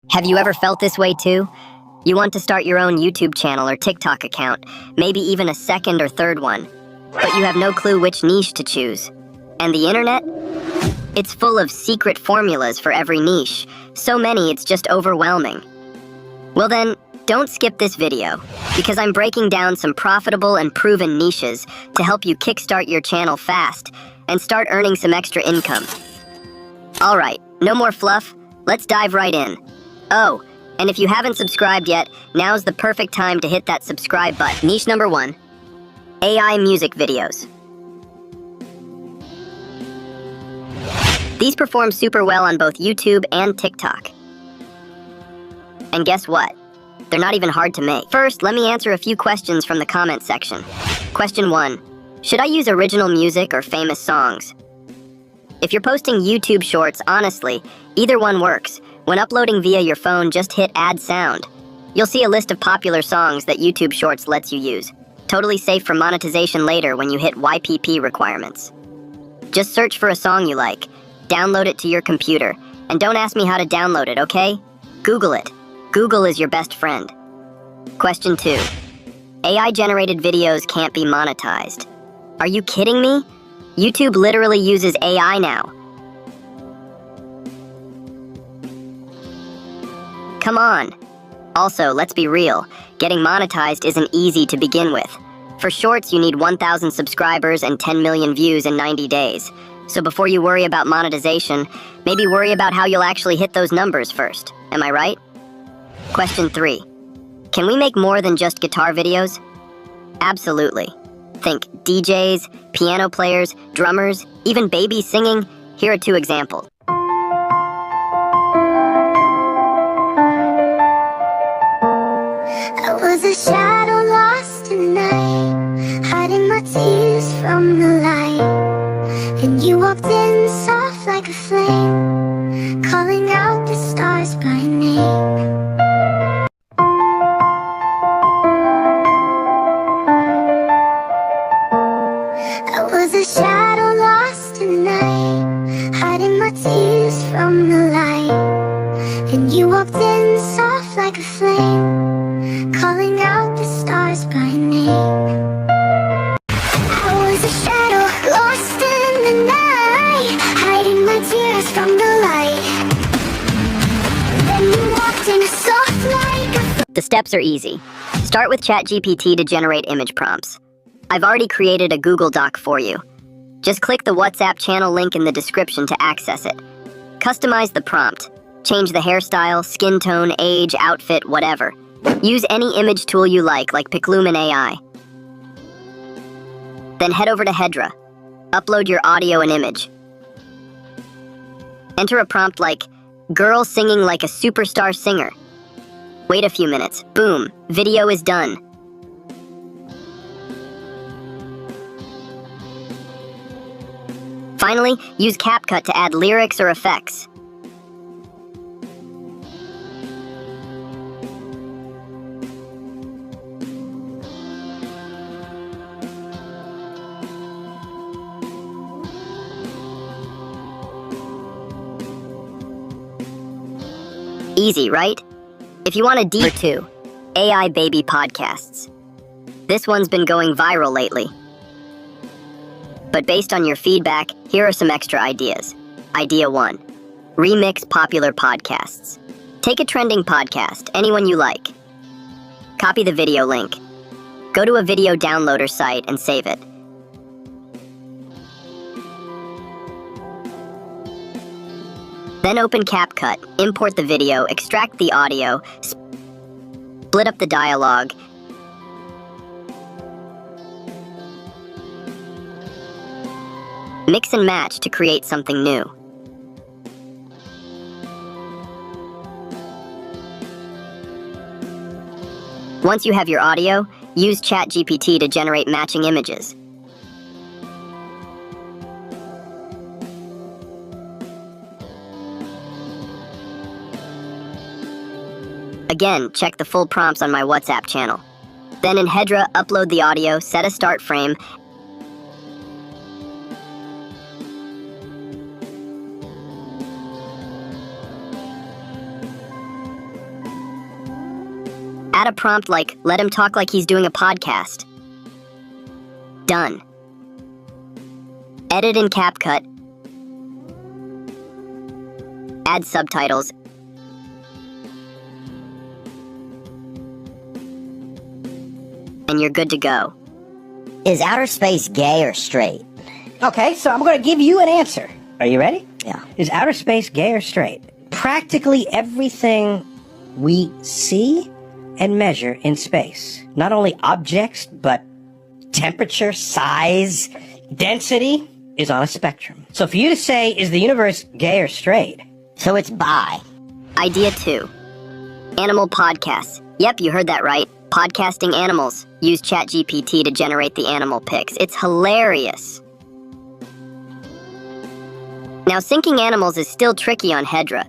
Have you ever felt this way too? You want to start your own YouTube channel or TikTok account, maybe even a second or third one, but you have no clue which niche to choose. And the internet? It's full of secret formulas for every niche, so many it's just overwhelming. Well then, don't skip this video, because I'm breaking down some profitable and proven niches to help you kickstart your channel fast and start earning some extra income. Alright, no more fluff, let's dive right in. Oh, and if you haven't subscribed yet, now's the perfect time to hit that subscribe button. Niche number 1, AI music videos. These perform super well on both YouTube and TikTok. And guess what? They're not even hard to make. First, let me answer a few questions from the comment section. Question 1. Should I use original music or famous songs? If you're posting YouTube shorts, honestly, either one works. When uploading via your phone, just hit Add Sound. You'll see a list of popular songs that YouTube Shorts lets you use. Totally safe for monetization later when you hit YPP requirements. Just search for a song you like, download it to your computer, and don't ask me how to download it, okay? Google it. Google is your best friend. Question 2. AI-generated videos can't be monetized. Are you kidding me? YouTube literally uses AI now. Come on. Also, let's be real, getting monetized isn't easy to begin with. For shorts, you need 1,000 subscribers and 10 million views in 90 days. So before you worry about monetization, maybe worry about how you'll actually hit those numbers first. Am I right? Question 3. Can we make more than just guitar videos? Absolutely. Think DJs, piano players, drummers, even babies singing. Here are 2 examples. I was a shadow lost in night, hiding my tears from the light. And you walked in soft like a flame, calling out the stars by name. I was a shadow lost in night, hiding my tears from the light. And you walked in soft like a flame, calling out the stars by name. I was a shadow lost in the night, hiding my tears from the light. Then you walked in soft like a... The steps are easy. Start with ChatGPT to generate image prompts. I've already created a Google Doc for you. Just click the WhatsApp channel link in the description to access it. Customize the prompt. Change the hairstyle, skin tone, age, outfit, whatever. Use any image tool you like Piclumen AI. Then head over to Hedra. Upload your audio and image. Enter a prompt like, girl singing like a superstar singer. Wait a few minutes. Boom, video is done. Finally, use CapCut to add lyrics or effects. Easy, right? If you want a deeper 2, AI baby podcasts. This one's been going viral lately. But based on your feedback, here are some extra ideas. Idea 1. Remix popular podcasts. Take a trending podcast, anyone you like. Copy the video link. Go to a video downloader site and save it. Then open CapCut, import the video, extract the audio, split up the dialogue, mix and match to create something new. Once you have your audio, use ChatGPT to generate matching images. Again, check the full prompts on my WhatsApp channel. Then in Hedra, upload the audio, set a start frame, Add a prompt like, let him talk like he's doing a podcast. Done. Edit in CapCut. Add subtitles. And you're good to go. Is outer space gay or straight? Okay, so I'm going to give you an answer. Are you ready? Yeah. Is outer space gay or straight? Practically everything we see and measure in space, not only objects, but temperature, size, density, is on a spectrum. So for you to say, is the universe gay or straight? So it's bi. Idea 2. Animal podcasts. Yep, you heard that right. Podcasting animals. Use ChatGPT to generate the animal pics. It's hilarious. Now, syncing animals is still tricky on Hedra,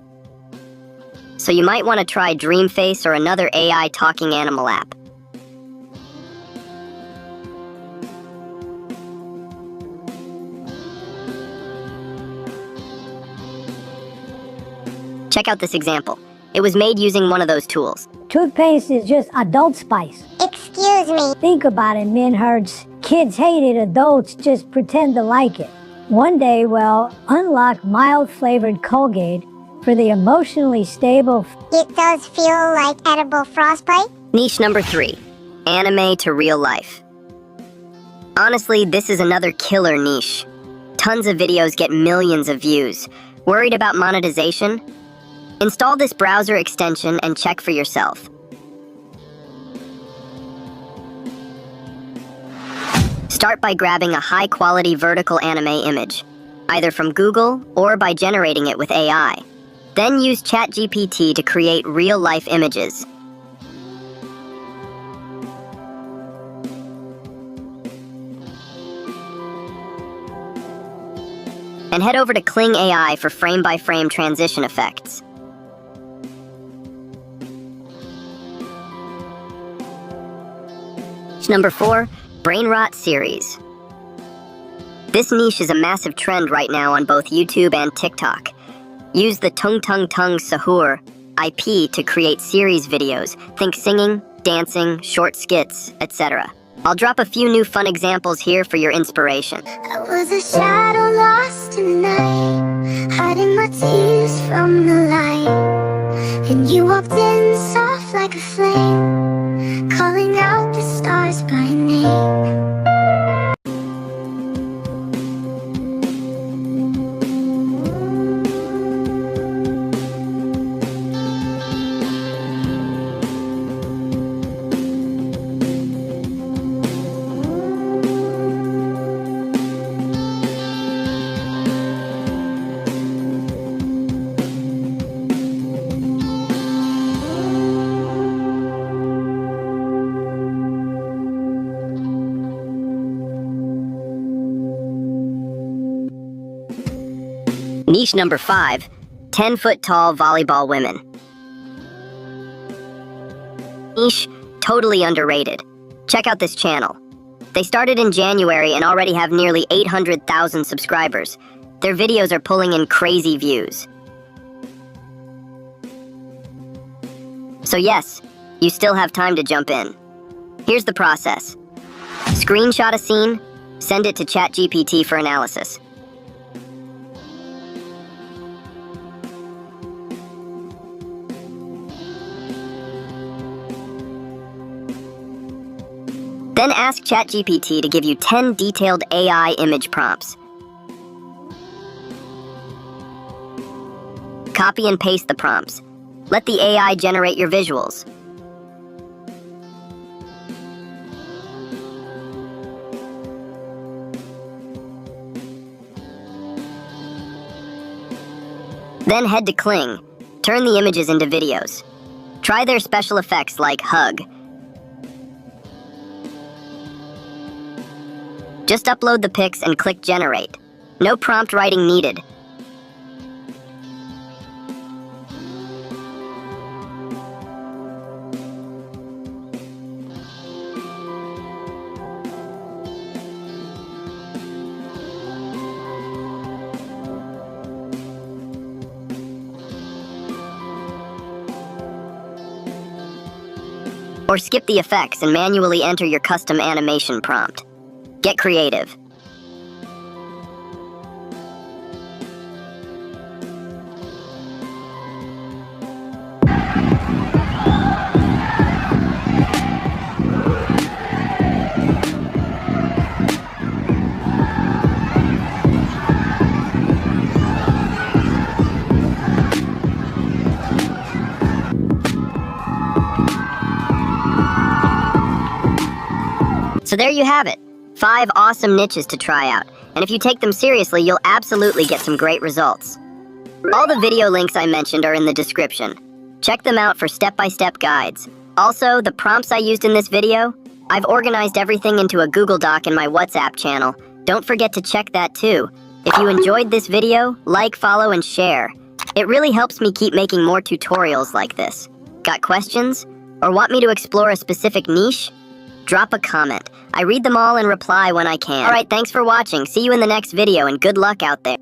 so you might want to try Dreamface or another AI talking animal app. Check out this example. It was made using one of those tools. Toothpaste is just adult spice. Excuse me. Think about it, Minhertz. Kids hate it, adults just pretend to like it. One day, well, unlock mild-flavored Colgate for the emotionally stable. It does feel like edible frostbite. Niche number 3. Anime to real life. Honestly, this is another killer niche. Tons of videos get millions of views. Worried about monetization? Install this browser extension and check for yourself. Start by grabbing a high-quality vertical anime image, either from Google or by generating it with AI. Then use ChatGPT to create real-life images. And head over to Kling AI for frame-by-frame transition effects. Number 4, Brainrot series. This niche is a massive trend right now on both YouTube and TikTok. Use the Tung Sahur IP to create series videos. Think singing, dancing, short skits, etc. I'll drop a few new fun examples here for your inspiration. I was a shadow lost in the night, hiding my tears from the light. And you walked in soft like a flame, calling out the stars by name. Niche number 5, 10-foot-tall volleyball women. Niche, totally underrated. Check out this channel. They started in January and already have nearly 800,000 subscribers. Their videos are pulling in crazy views. So yes, you still have time to jump in. Here's the process. Screenshot a scene, send it to ChatGPT for analysis. Then ask ChatGPT to give you 10 detailed AI image prompts. Copy and paste the prompts. Let the AI generate your visuals. Then head to Kling. Turn the images into videos. Try their special effects like hug. Just upload the pics and click generate. No prompt writing needed. Or skip the effects and manually enter your custom animation prompt. Get creative. So there you have it. 5 awesome niches to try out. And if you take them seriously, you'll absolutely get some great results. All the video links I mentioned are in the description. Check them out for step-by-step guides. Also, the prompts I used in this video, I've organized everything into a Google Doc in my WhatsApp channel. Don't forget to check that too. If you enjoyed this video, like, follow, and share. It really helps me keep making more tutorials like this. Got questions? Or want me to explore a specific niche? Drop a comment. I read them all and reply when I can. Alright, thanks for watching. See you in the next video and good luck out there.